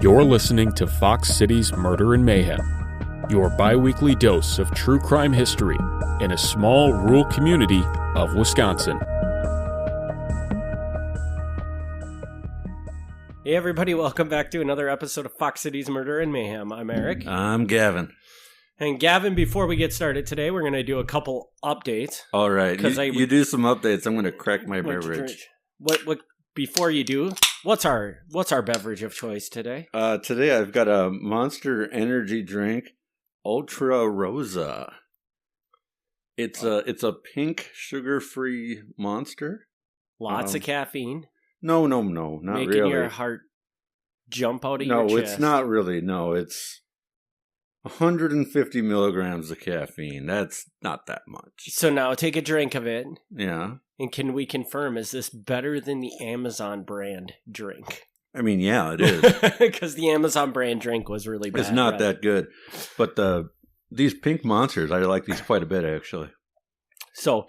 You're listening to Fox City's Murder and Mayhem, your bi-weekly dose of true crime history in a small rural community of Wisconsin. Hey everybody, welcome back to another episode of Fox City's Murder and Mayhem. I'm Eric. I'm Gavin. And Gavin, before we get started today, we're going to do a couple updates. All right, you do some updates. I'm going to crack my beverage. What? Before you do, what's our beverage of choice today? Today I've got a Monster Energy drink, Ultra Rosa. It's a pink sugar-free Monster. Lots of caffeine. No, not making really. Making your heart jump out of your chest. No, it's not really. No, it's 150 milligrams of caffeine. That's not that much. So now take a drink of it. Yeah. And can we confirm, is this better than the Amazon brand drink? I mean, yeah, it is. Because the Amazon brand drink was really bad. It's not that good. But these pink monsters, I like these quite a bit, actually. So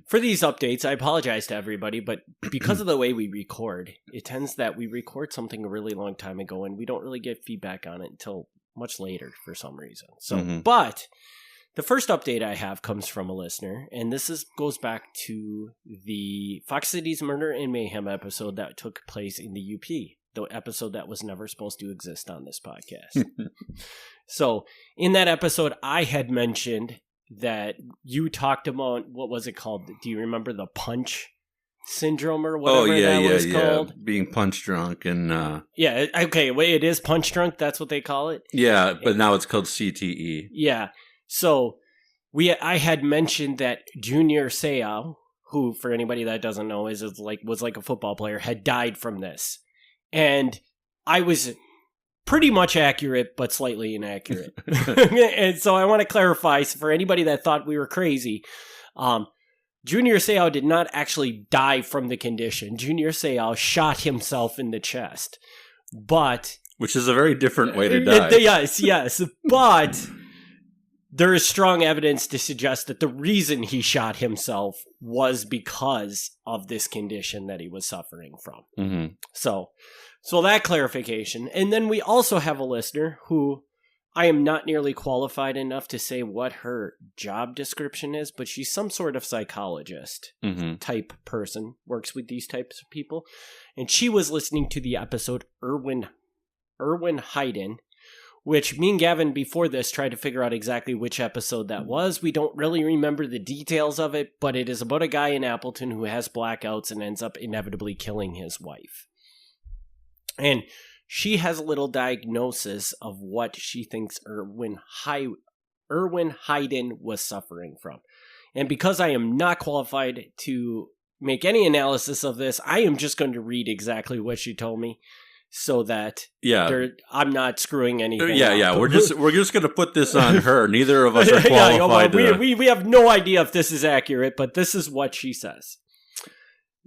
for these updates, I apologize to everybody, but because of the way we record, it tends that we record something a really long time ago, and we don't really get feedback on it until much later for some reason. So, But the first update I have comes from a listener, and this goes back to the Fox City's Murder and Mayhem episode that took place in the UP, the episode that was never supposed to exist on this podcast. So in that episode, I had mentioned that you talked about, what was it called? Do you remember the punch syndrome or whatever that was called? Being punch drunk and... Yeah, okay, wait, it is punch drunk? That's what they call it? Yeah, but now it's called CTE. Yeah. So I had mentioned that Junior Seau, who for anybody that doesn't know was like a football player, had died from this, and I was pretty much accurate, but slightly inaccurate. And so I want to clarify for anybody that thought we were crazy. Junior Seau did not actually die from the condition. Junior Seau shot himself in the chest, which is a very different way to die. Yes, but there is strong evidence to suggest that the reason he shot himself was because of this condition that he was suffering from. Mm-hmm. So that clarification. And then we also have a listener who I am not nearly qualified enough to say what her job description is, but she's some sort of psychologist type person, works with these types of people. And she was listening to the episode Erwin Hayden, which me and Gavin before this tried to figure out exactly which episode that was. We don't really remember the details of it, but it is about a guy in Appleton who has blackouts and ends up inevitably killing his wife. And she has a little diagnosis of what she thinks Erwin Hayden was suffering from. And because I am not qualified to make any analysis of this, I am just going to read exactly what she told me, so that I'm not screwing anything up. Yeah. We're just going to put this on her. Neither of us are qualified. We have no idea if this is accurate, but this is what she says.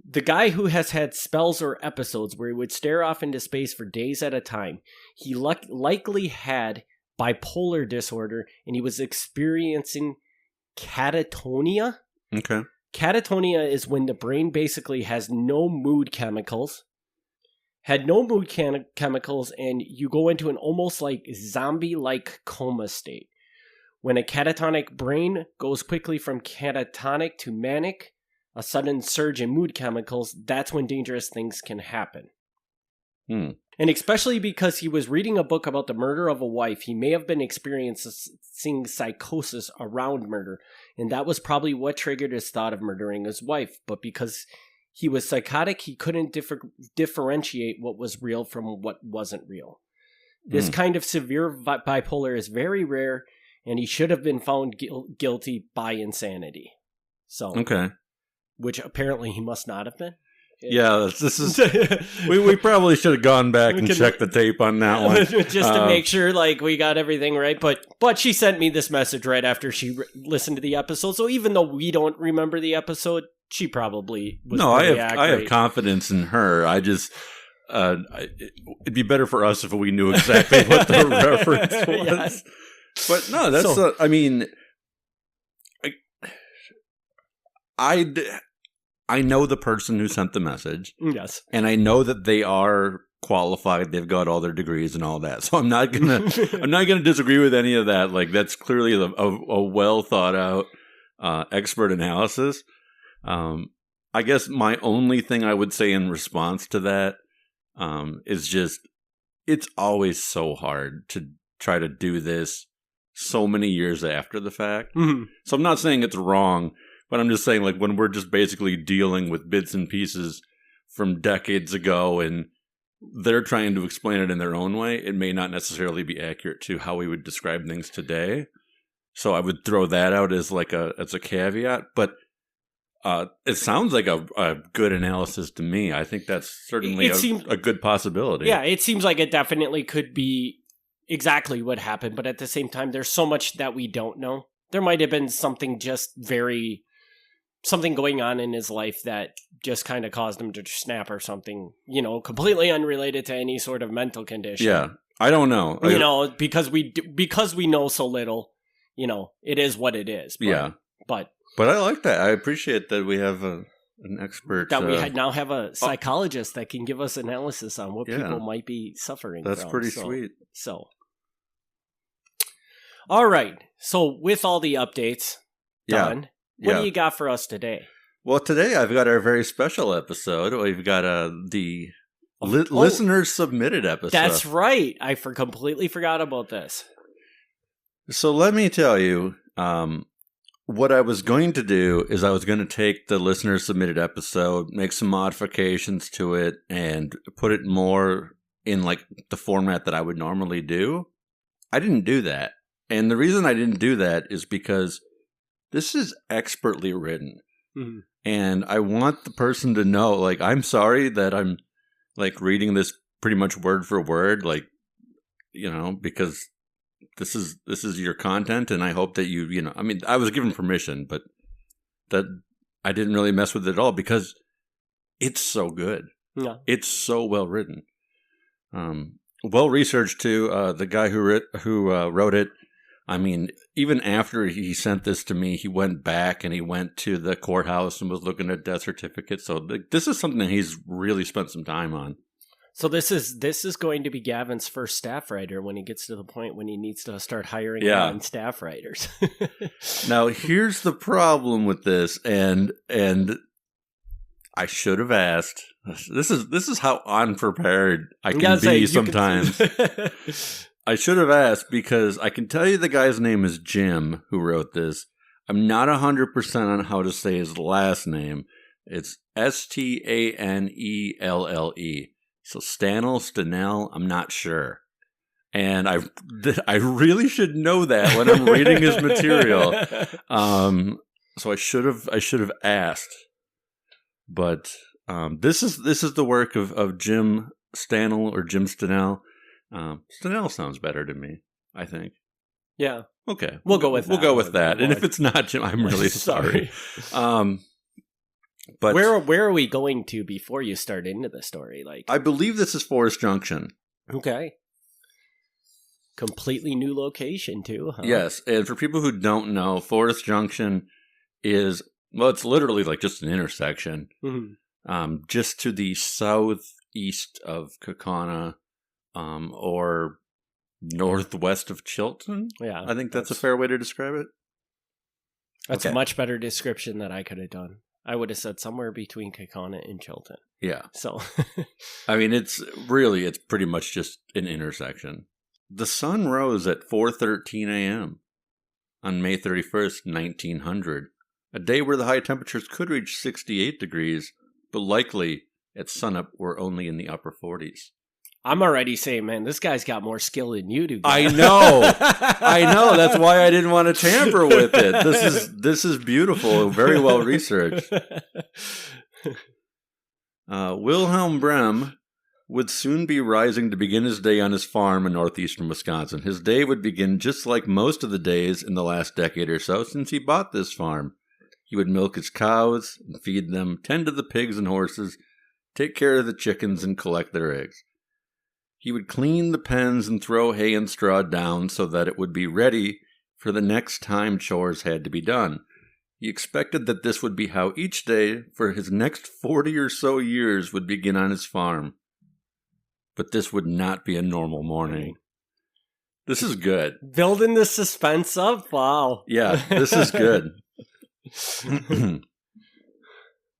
The guy who has had spells or episodes where he would stare off into space for days at a time, he likely had bipolar disorder, and he was experiencing catatonia. Okay. Catatonia is when the brain basically has no mood chemicals. Had no mood chemicals, and you go into an almost like zombie-like coma state. When a catatonic brain goes quickly from catatonic to manic, a sudden surge in mood chemicals, that's when dangerous things can happen. And especially because he was reading a book about the murder of a wife, he may have been experiencing psychosis around murder, and that was probably what triggered his thought of murdering his wife. But because he was psychotic, he couldn't differentiate what was real from what wasn't real. This kind of severe bipolar is very rare, and he should have been found guilty by insanity. So, okay. Which apparently he must not have been. Yeah, this is. we probably should have gone back and checked the tape on that one, just to make sure we got everything right. But she sent me this message right after she listened to the episode. So even though we don't remember the episode, she probably was. No, I have confidence in her. I just. It'd be better for us if we knew exactly what the reference was. Yes. But no, that's. I mean. I know the person who sent the message. Yes. And I know that they are qualified. They've got all their degrees and all that. So I'm not gonna disagree with any of that. Like, that's clearly a well thought out expert analysis. I guess my only thing I would say in response to that is just, it's always so hard to try to do this so many years after the fact. Mm-hmm. So I'm not saying it's wrong, but I'm just saying, like, when we're just basically dealing with bits and pieces from decades ago and they're trying to explain it in their own way, it may not necessarily be accurate to how we would describe things today. So I would throw that out as a caveat, but it sounds like a good analysis to me. I think that's certainly a good possibility. Yeah, it seems like it definitely could be exactly what happened, but at the same time, there's so much that we don't know. There might have been something going on in his life that just kind of caused him to snap or something, completely unrelated to any sort of mental condition. Yeah, I don't know. Because we know so little, it is what it is. But I like that. I appreciate that we have an expert. That we now have a psychologist that can give us analysis on what people might be suffering from. That's pretty sweet. So, all right. So with all the updates done, what do you got for us today? Well, today I've got our very special episode. We've got the listeners submitted episode. That's right. I completely forgot about this. So let me tell you, what I was going to do is I was going to take the listener submitted episode, make some modifications to it, and put it more in like the format that I would normally do. I didn't do that. And the reason I didn't do that is because this is expertly written. Mm-hmm. And I want the person to know, like, I'm sorry that I'm like reading this pretty much word for word, like, because this is your content, and I hope that I mean, I was given permission, but that I didn't really mess with it at all because it's so good. Yeah. It's so well written. Well researched too. The guy who wrote it, I mean, even after he sent this to me, he went back and he went to the courthouse and was looking at death certificates. So this is something that he's really spent some time on. So this is going to be Gavin's first staff writer when he gets to the point when he needs to start hiring on staff writers. Now, here's the problem with this, and I should have asked. This is how unprepared I can be sometimes. I should have asked because I can tell you the guy's name is Jim who wrote this. I'm not 100% on how to say his last name. It's Stanelle. So Stanell, I'm not sure. And I really should know that when I'm reading his material. So I should have asked. But this is the work of Jim Stanell or Jim Stanell. Stanell sounds better to me, I think. Yeah. Okay. We'll go with that. And if it's not Jim, I'm really sorry. But where are we going to before you start into the story? Like, I believe this is Forest Junction. Okay. Completely new location too, huh? Yes, and for people who don't know, Forest Junction is, it's literally like just an intersection. Mm-hmm. Just to the southeast of Kaukauna, or northwest of Chilton. Yeah. I think that's a fair way to describe it. That's a much better description that I could have done. I would have said somewhere between Kaukauna and Chilton. Yeah. So, I mean, it's pretty much just an intersection. The sun rose at 4:13 a.m. on May 31st, 1900, a day where the high temperatures could reach 68 degrees, but likely at sunup were only in the upper 40s. I'm already saying, man, this guy's got more skill than you do. I know. That's why I didn't want to tamper with it. This is beautiful, very well researched. Wilhelm Brehm would soon be rising to begin his day on his farm in northeastern Wisconsin. His day would begin just like most of the days in the last decade or so since he bought this farm. He would milk his cows and feed them, tend to the pigs and horses, take care of the chickens, and collect their eggs. He would clean the pens and throw hay and straw down so that it would be ready for the next time chores had to be done. He expected that this would be how each day for his next 40 or so years would begin on his farm. but this would not be a normal morning. This is good. Building the suspense up? Wow. Yeah, this is good.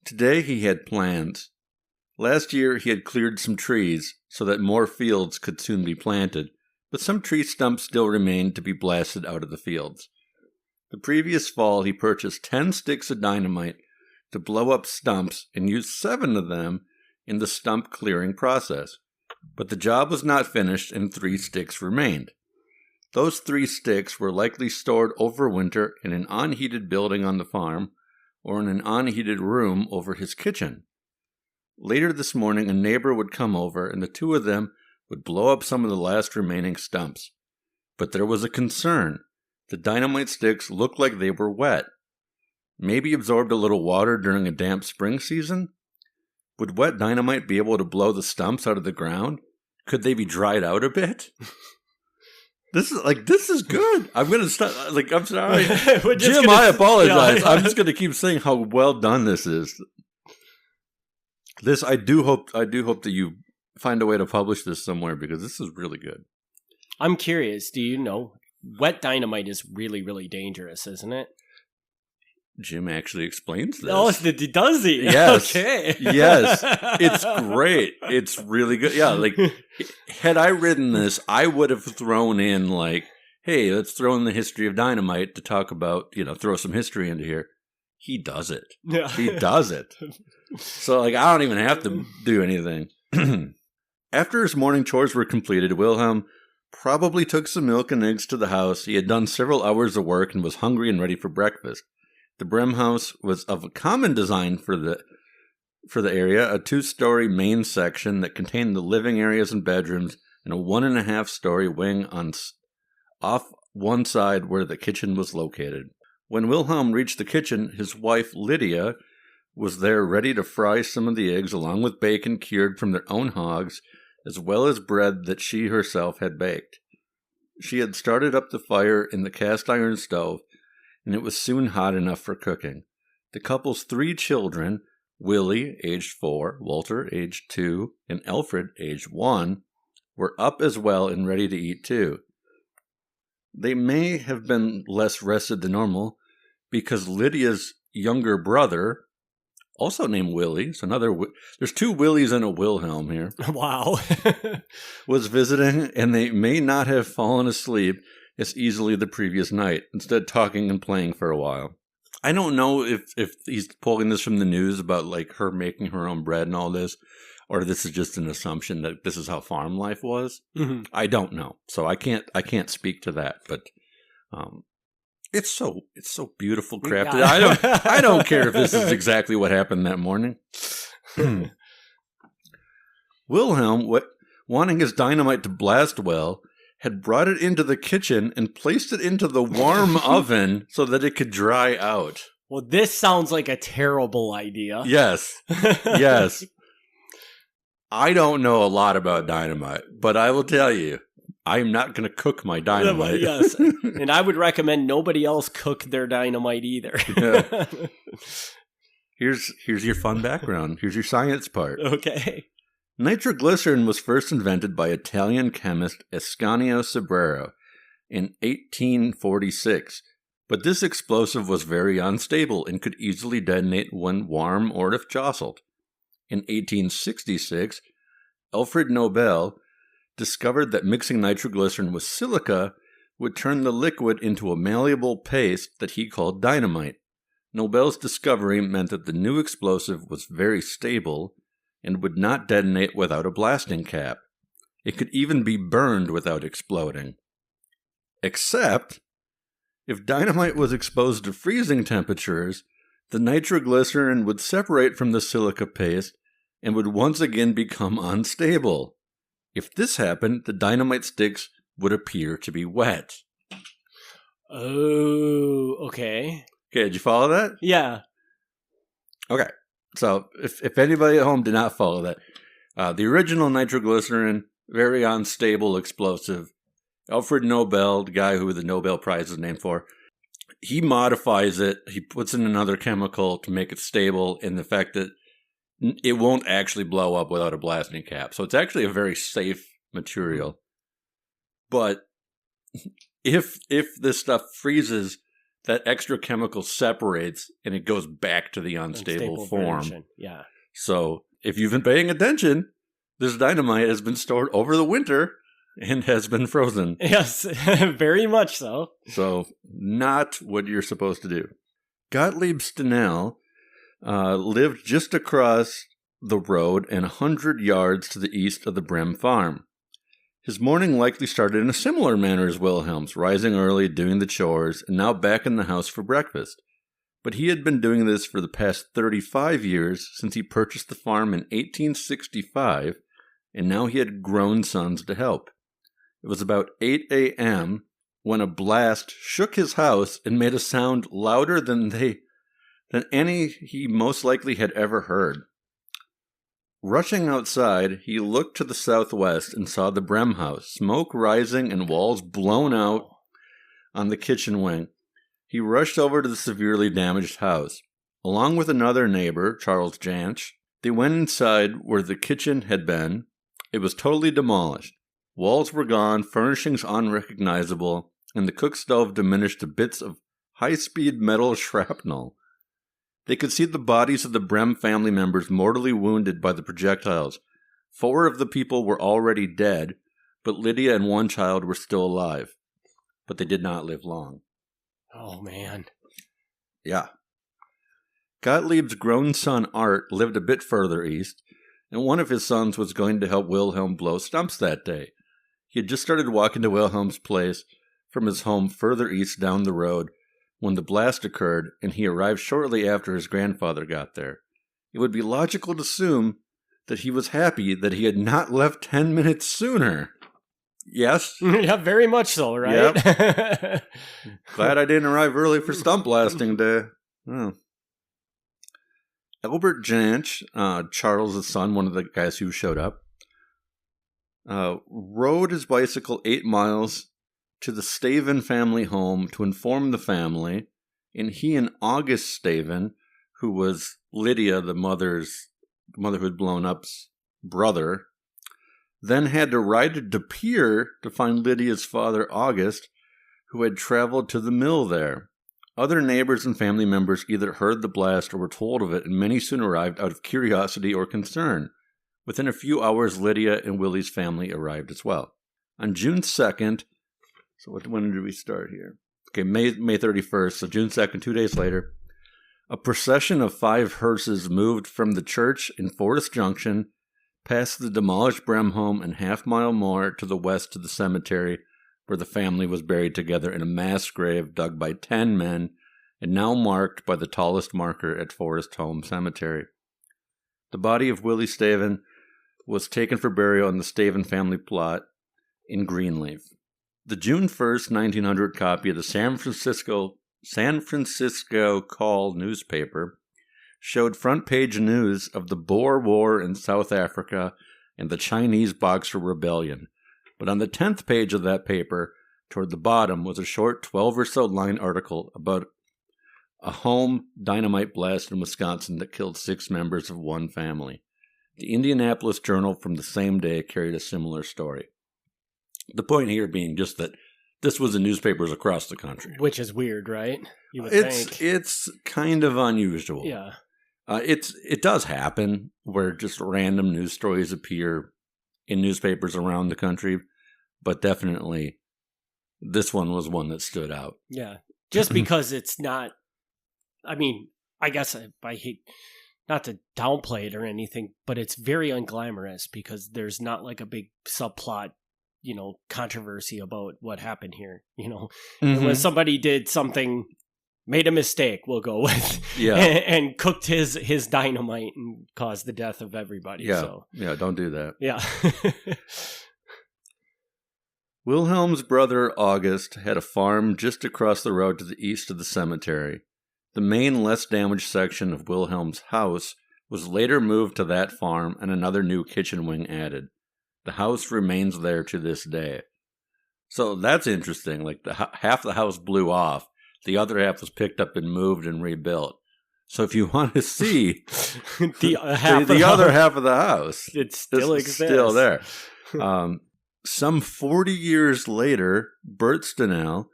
Today he had plans. Last year he had cleared some trees so that more fields could soon be planted, but some tree stumps still remained to be blasted out of the fields. The previous fall he purchased 10 sticks of dynamite to blow up stumps and used 7 of them in the stump clearing process. But the job was not finished and 3 sticks remained. Those 3 sticks were likely stored over winter in an unheated building on the farm or in an unheated room over his kitchen. Later this morning, a neighbor would come over and the 2 of them would blow up some of the last remaining stumps. But there was a concern. The dynamite sticks looked like they were wet. Maybe absorbed a little water during a damp spring season? Would wet dynamite be able to blow the stumps out of the ground? Could they be dried out a bit? This is good. I'm gonna stop. I'm sorry, Jim. I apologize. I'm just gonna keep saying how well done this is. I do hope that you find a way to publish this somewhere because this is really good. I'm curious. Do you know wet dynamite is really, really dangerous, isn't it? Jim actually explains this. Oh, does he? Yes. Okay. Yes. It's great. It's really good. Yeah, had I written this, I would have thrown in hey, let's throw in the history of dynamite to talk about, throw some history into here. He does it. Yeah. He does it. So, I don't even have to do anything. After his morning chores were completed, Wilhelm probably took some milk and eggs to the house. He had done several hours of work and was hungry and ready for breakfast. The Brehm house was of a common design for the area, a 2-story main section that contained the living areas and bedrooms, and a 1.5-story wing off one side where the kitchen was located. When Wilhelm reached the kitchen, his wife Lydia was there ready to fry some of the eggs along with bacon cured from their own hogs, as well as bread that she herself had baked. She had started up the fire in the cast iron stove, and it was soon hot enough for cooking. The couple's 3 children, Willie, aged 4, Walter, aged 2, and Alfred, aged 1, were up as well and ready to eat too. They may have been less rested than normal because Lydia's younger brother, also named Willie, so there's 2 Willies and a Wilhelm here. Wow. was visiting, and they may not have fallen asleep as easily the previous night, instead talking and playing for a while. I don't know if he's pulling this from the news about her making her own bread and all this, or this is just an assumption that this is how farm life was. Mm-hmm. I don't know, so I can't speak to that. But it's so beautiful, crafted. Yeah. I don't care if this is exactly what happened that morning. Wilhelm, wanting his dynamite to blast well, had brought it into the kitchen and placed it into the warm oven so that it could dry out. Well, this sounds like a terrible idea. Yes. Yes. I don't know a lot about dynamite, but I will tell you, I'm not going to cook my dynamite. Yes. And I would recommend nobody else cook their dynamite either. Yeah. Here's your fun background. Here's your science part. Okay. Nitroglycerin was first invented by Italian chemist Ascanio Cebrero in 1846, but this explosive was very unstable and could easily detonate when warm or if jostled. In 1866, Alfred Nobel discovered that mixing nitroglycerin with silica would turn the liquid into a malleable paste that he called dynamite. Nobel's discovery meant that the new explosive was very stable and would not detonate without a blasting cap. It could even be burned without exploding. Except, if dynamite was exposed to freezing temperatures, the nitroglycerin would separate from the silica paste and would once again become unstable. If this happened, the dynamite sticks would appear to be wet. Oh, okay. Okay, did you follow that? Yeah. Okay. So, if anybody at home did not follow that, the original nitroglycerin, very unstable explosive. Alfred Nobel, the guy who the Nobel Prize is named for, he modifies it. He puts in another chemical to make it stable. And the fact that it won't actually blow up without a blasting cap. So it's actually a very safe material. But if this stuff freezes, that extra chemical separates and it goes back to the unstable form. Version. Yeah. So if you've been paying attention, this dynamite has been stored over the winter and has been frozen. Yes, very much so. So not what you're supposed to do. Gottlieb Stenell lived just across the road and 100 yards to the east of the Brem farm. His morning likely started in a similar manner as Wilhelm's, rising early, doing the chores, and now back in the house for breakfast. But he had been doing this for the past 35 years since he purchased the farm in 1865, and now he had grown sons to help. It was about 8 a.m. when a blast shook his house and made a sound louder than any he most likely had ever heard. Rushing outside, he looked to the southwest and saw the Brem house, smoke rising and walls blown out on the kitchen wing. He rushed over to the severely damaged house. Along with another neighbor, Charles Jansch, they went inside where the kitchen had been. It was totally demolished. Walls were gone, furnishings unrecognizable, and the cook stove diminished to bits of high-speed metal shrapnel. They could see the bodies of the Brem family members mortally wounded by the projectiles. 4 of the people were already dead, but Lydia and one child were still alive. But they did not live long. Oh, man. Yeah. Gottlieb's grown son Art lived a bit further east, and one of his sons was going to help Wilhelm blow stumps that day. He had just started walking to Wilhelm's place from his home further east down the road when the blast occurred, and he arrived shortly after his grandfather got there. It would be logical to assume that he was happy that he had not left 10 minutes sooner. Yes? Yeah, very much so, right? Yep. Glad I didn't arrive early for stump blasting day. Oh. Albert Jansch, Charles' son, one of the guys who showed up, rode his bicycle 8 miles to the Staven family home to inform the family, and he and August Staven, who was Lydia, the mother who had blown up's brother, then had to ride to De Pere to find Lydia's father, August, who had traveled to the mill there. Other neighbors and family members either heard the blast or were told of it, and many soon arrived out of curiosity or concern. Within a few hours, Lydia and Willie's family arrived as well. On June 2nd, so when did we start here? Okay, May 31st, so June 2nd, 2 days later, a procession of 5 hearses moved from the church in Forest Junction, past the demolished Brem home, and half-mile more to the west to the cemetery, where the family was buried together in a mass grave dug by 10 men, and now marked by the tallest marker at Forest Home Cemetery. The body of Willie Staven was taken for burial in the Staven family plot in Greenleaf. The June 1st, 1900 copy of the San Francisco Call newspaper showed front-page news of the Boer War in South Africa and the Chinese Boxer Rebellion. But on the 10th page of that paper, toward the bottom, was a short 12 or so line article about a home dynamite blast in Wisconsin that killed 6 members of one family. The Indianapolis Journal from the same day carried a similar story. The point here being just that this was in newspapers across the country. Which is weird, right? You would think. It's kind of unusual. Yeah. It does happen where just random news stories appear in newspapers around the country, but definitely this one was one that stood out. Yeah. Just because it's not, I mean, I guess I hate not to downplay it or anything, but it's very unglamorous because there's not like a big subplot, controversy about what happened here. When somebody did something, made a mistake, we'll go with, and cooked his dynamite and caused the death of everybody. Yeah, so. Yeah, don't do that. Yeah. Wilhelm's brother August had a farm just across the road to the east of the cemetery. The main, less damaged section of Wilhelm's house was later moved to that farm and another new kitchen wing added. The house remains there to this day. So that's interesting. Like half the house blew off. The other half was picked up and moved and rebuilt. So if you want to see the other half of the house, it still exists. Still there. Some 40 years later, Bert Stenell,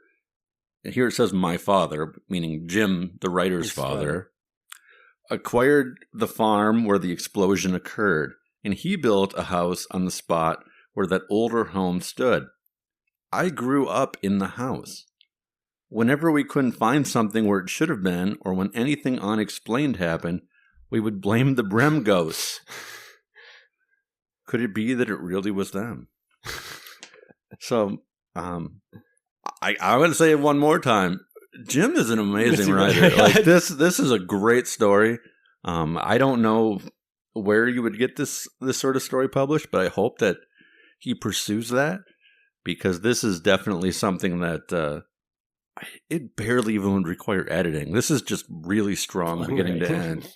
and here it says my father, meaning Jim, the writer's father, acquired the farm where the explosion occurred, and he built a house on the spot where that older home stood. I grew up in the house. Whenever we couldn't find something where it should have been, or when anything unexplained happened, we would blame the Brem ghosts. Could it be that it really was them? So, I want to say it one more time. Jim is an amazing writer. Like this is a great story. I don't know where you would get this sort of story published, but I hope that he pursues that, because this is definitely something that it barely even would require editing. This is just really strong beginning to end.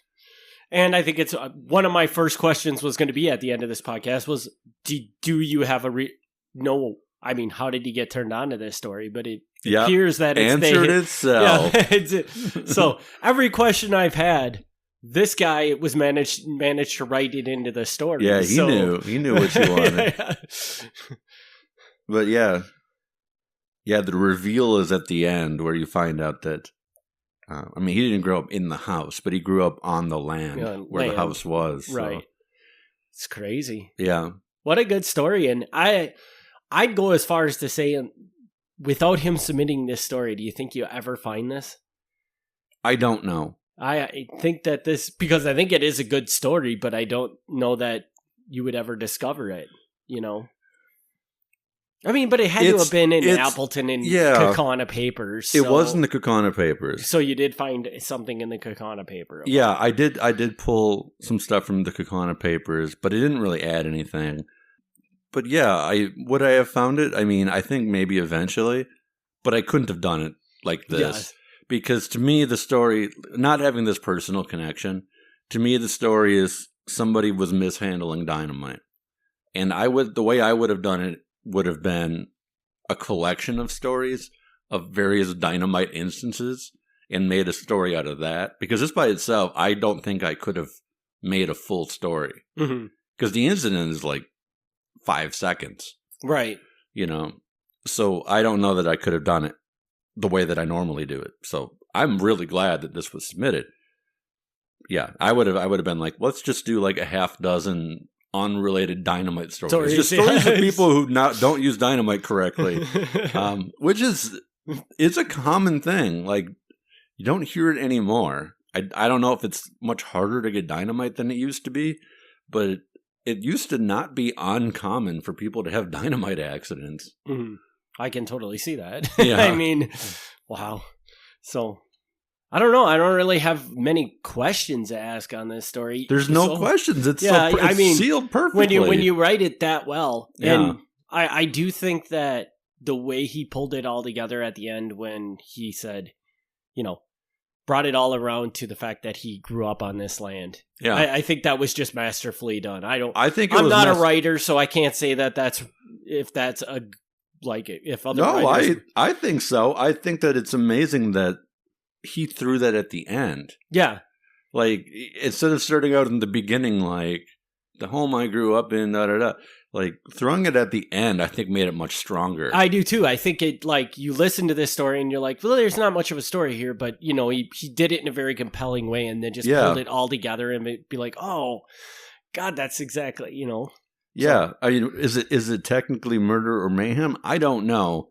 And I think it's one of my first questions was going to be at the end of this podcast was, do you have no? I mean, how did he get turned on to this story? But it appears that it's answered itself. Yeah, so every question I've had, this guy was managed to write it into the story. Yeah, he knew what you wanted. But yeah, the reveal is at the end where you find out that. He didn't grow up in the house, but he grew up on the land where the house was. So. Right. It's crazy. Yeah. What a good story. And I'd go as far as to say, without him submitting this story, do you think you ever find this? I don't know. I think that because I think it is a good story, but I don't know that you would ever discover it, you know? I mean, but it had to have been in Appleton and Kaukauna papers. So. It was in the Kaukauna papers. So you did find something in the Kaukauna paper. Yeah, I did pull some stuff from the Kaukauna papers, but it didn't really add anything. But yeah, would I have found it? I mean, I think maybe eventually, but I couldn't have done it like this. Yes. Because to me, the story, not having this personal connection, to me, the story is somebody was mishandling dynamite. And the way I would have done it would have been a collection of stories of various dynamite instances and made a story out of that. Because this by itself, I don't think I could have made a full story. Because the incident is like 5 seconds. Right. You know? So I don't know that I could have done it the way that I normally do it. So I'm really glad that this was submitted. Yeah, I would have been like, let's just do like a half dozen unrelated dynamite stories. Just stories of people who don't use dynamite correctly, which it's a common thing. Like, you don't hear it anymore. I don't know if it's much harder to get dynamite than it used to be, but it used to not be uncommon for people to have dynamite accidents. Mm-hmm. I can totally see that. Yeah. I mean, wow. So I don't know. I don't really have many questions to ask on this story. There's no questions. It's sealed perfectly. When you write it that well. Yeah. And I do think that the way he pulled it all together at the end when he said, brought it all around to the fact that he grew up on this land. Yeah. I think that was just masterfully done. I'm not a writer, so I can't say that if other writers... I think so. I think that it's amazing that he threw that at the end. Yeah. Like, instead of starting out in the beginning, like, the home I grew up in, like, throwing it at the end, I think made it much stronger. I do too. I think it, like, you listen to this story and you're like, well, there's not much of a story here, but, he did it in a very compelling way and then just pulled it all together and be like, oh, God, that's exactly, Yeah. I mean, is it technically murder or mayhem? I don't know,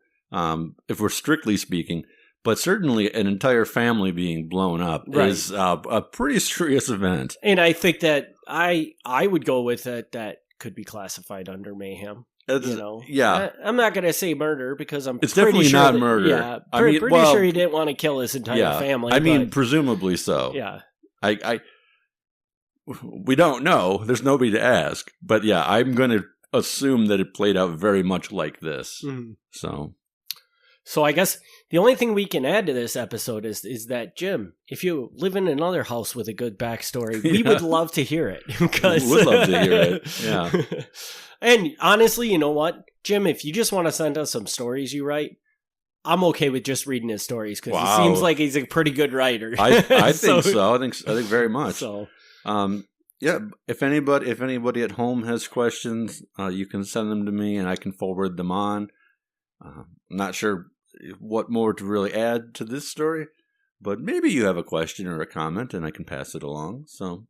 if we're strictly speaking. But certainly an entire family being blown up is a pretty serious event. And I think that I would go with it that could be classified under mayhem. Yeah. I'm not going to say murder because it's definitely sure not murder. Yeah, pretty sure he didn't want to kill his entire family. I mean, presumably so. Yeah. We don't know. There's nobody to ask. But yeah, I'm going to assume that it played out very much like this. Mm-hmm. So I guess the only thing we can add to this episode is that, Jim, if you live in another house with a good backstory, we would love to hear it. We would love to hear it, yeah. And honestly, you know what, Jim, if you just want to send us some stories you write, I'm okay with just reading his stories because Wow. he seems like he's a pretty good writer. I think so. I think very much. So, yeah. If anybody at home has questions, you can send them to me, and I can forward them on. I'm not sure what more to really add to this story, but maybe you have a question or a comment, and I can pass it along. So,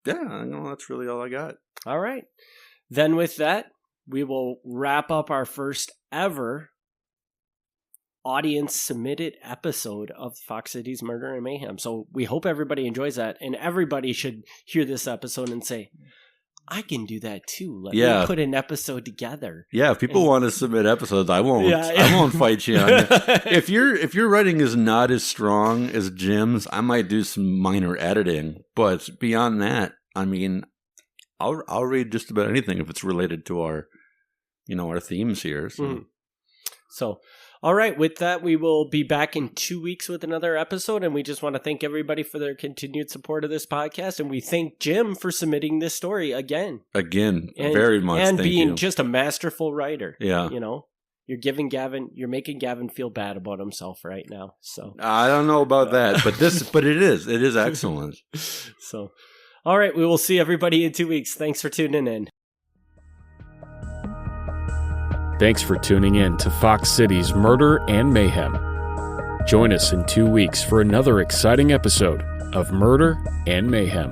yeah, that's really all I got. all right. Then with that, we will wrap up our first ever audience submitted episode of Fox Cities Murder and Mayhem. So we hope everybody enjoys that, and everybody should hear this episode and say, I can do that too. Let me put an episode together. Yeah, if people want to submit episodes, I won't. I won't fight you on it. If your writing is not as strong as Jim's, I might do some minor editing. But beyond that, I mean, I'll read just about anything if it's related to our themes here. So. So, all right. With that, we will be back in 2 weeks with another episode. And we just want to thank everybody for their continued support of this podcast. And we thank Jim for submitting this story again. Very much. And thank being you. Just a masterful writer. Yeah. You're making Gavin feel bad about himself right now. So I don't know about that, but it is excellent. So, all right. We will see everybody in 2 weeks. Thanks for tuning in. Thanks for tuning in to Fox Cities Murder and Mayhem. Join us in 2 weeks for another exciting episode of Murder and Mayhem.